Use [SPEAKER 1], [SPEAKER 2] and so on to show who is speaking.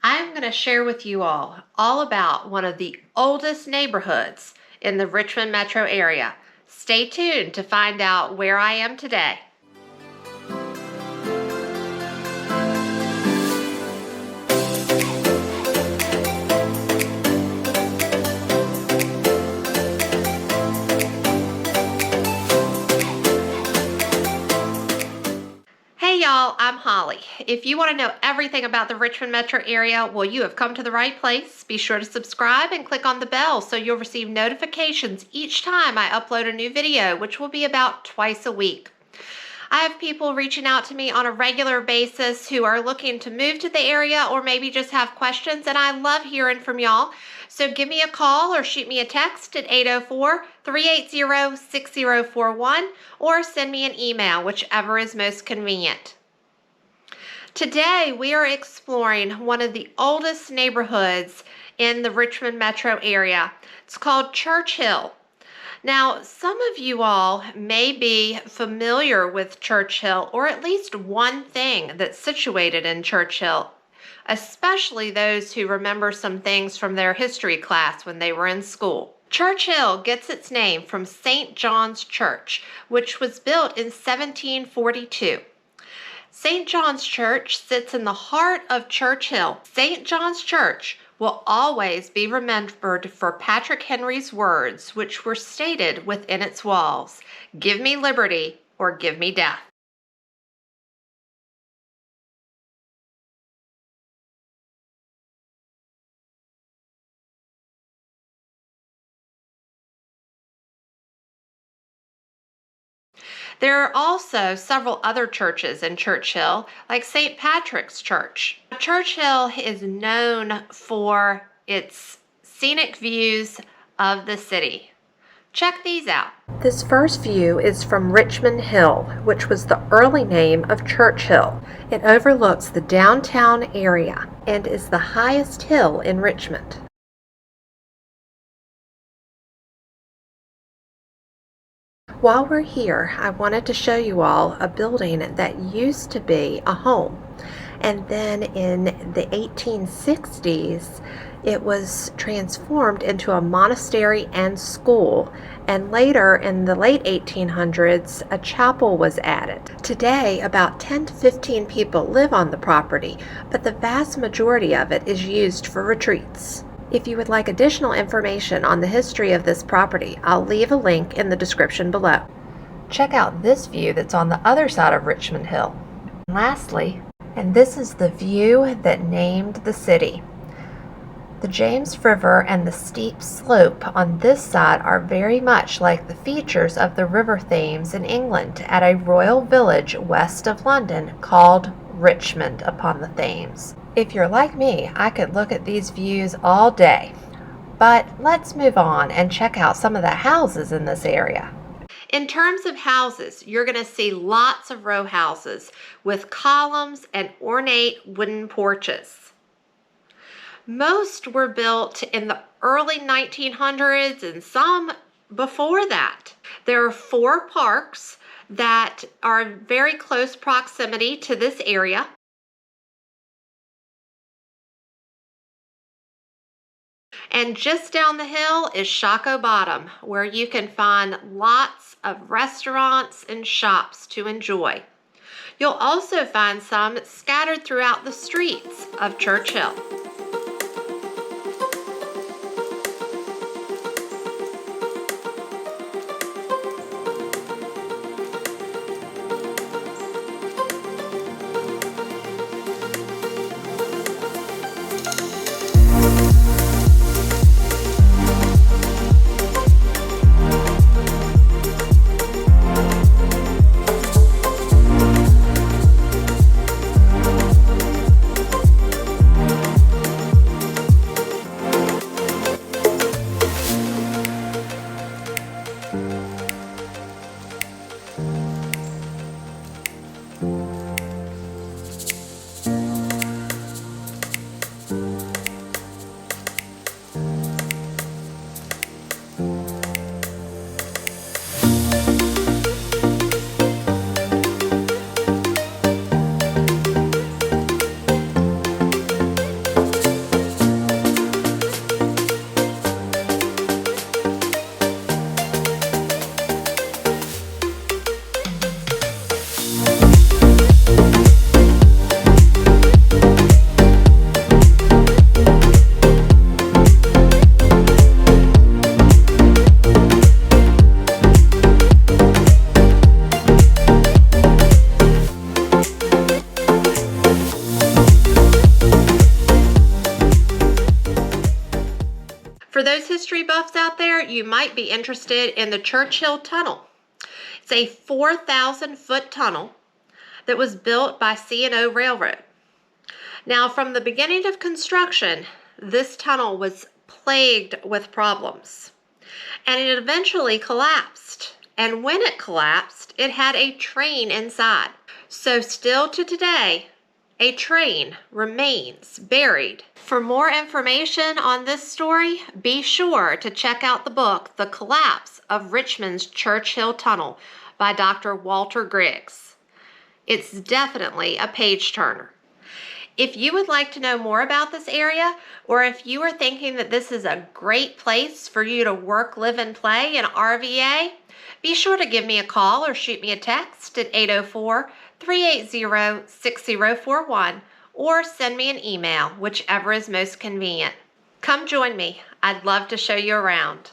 [SPEAKER 1] I'm going to share with you all about one of the oldest neighborhoods in the Richmond Metro Area. Stay tuned to find out where I am today. Hey y'all, I'm Holly. If you want to know everything about the Richmond Metro Area, well, you have come to the right place. Be sure to subscribe and click on the bell so you'll receive notifications each time I upload a new video, which will be about twice a week. I have people reaching out to me on a regular basis who are looking to move to the area or maybe just have questions, and I love hearing from y'all. So give me a call or shoot me a text at 804-380-6041 or send me an email, whichever is most convenient. Today we are exploring one of the oldest neighborhoods in the Richmond Metro Area. It's called Church Hill. Now, some of you all may be familiar with Church Hill, or at least one thing that's situated in Church Hill, especially those who remember some things from their history class when they were in school. Church Hill gets its name from St. John's Church, which was built in 1742. St. John's Church sits in the heart of Church Hill. St. John's Church will always be remembered for Patrick Henry's words, which were stated within its walls: "Give me liberty or give me death." There are also several other churches in Church Hill, like St. Patrick's Church. Church Hill is known for its scenic views of the city. Check these out. This first view is from Richmond Hill, which was the early name of Church Hill. It overlooks the downtown area and is the highest hill in Richmond. While we're here, I wanted to show you all a building that used to be a home. And then in the 1860s, it was transformed into a monastery and school. And later, in the late 1800s, a chapel was added. Today, about 10 to 15 people live on the property, but the vast majority of it is used for retreats. If you would like additional information on the history of this property, I'll leave a link in the description below. Check out this view that's on the other side of Richmond Hill. And lastly, and this is the view that named the city. The James River and the steep slope on this side are very much like the features of the River Thames in England at a royal village west of London called Richmond upon the Thames. If you're like me, I could look at these views all day. But let's move on and check out some of the houses in this area. In terms of houses, you're going to see lots of row houses with columns and ornate wooden porches. Most were built in the early 1900s and some before that. There are 4 parks that are in very close proximity to this area. And just down the hill is Shockoe Bottom, where you can find lots of restaurants and shops to enjoy. You'll also find some scattered throughout the streets of Church Hill. those history buffs out there, you might be interested in the Churchill Tunnel. It's a 4,000-foot tunnel that was built by C&O Railroad. Now, from the beginning of construction, this tunnel was plagued with problems, and it eventually collapsed. And when it collapsed, it had a train inside. So still to today, a train remains buried. For more information on this story, be sure to check out the book, The Collapse of Richmond's Churchill Tunnel by Dr. Walter Griggs. It's definitely a page-turner. If you would like to know more about this area, or if you are thinking that this is a great place for you to work, live, and play in RVA, be sure to give me a call or shoot me a text at 804-380-6041 or send me an email, whichever is most convenient. Come join me. I'd love to show you around.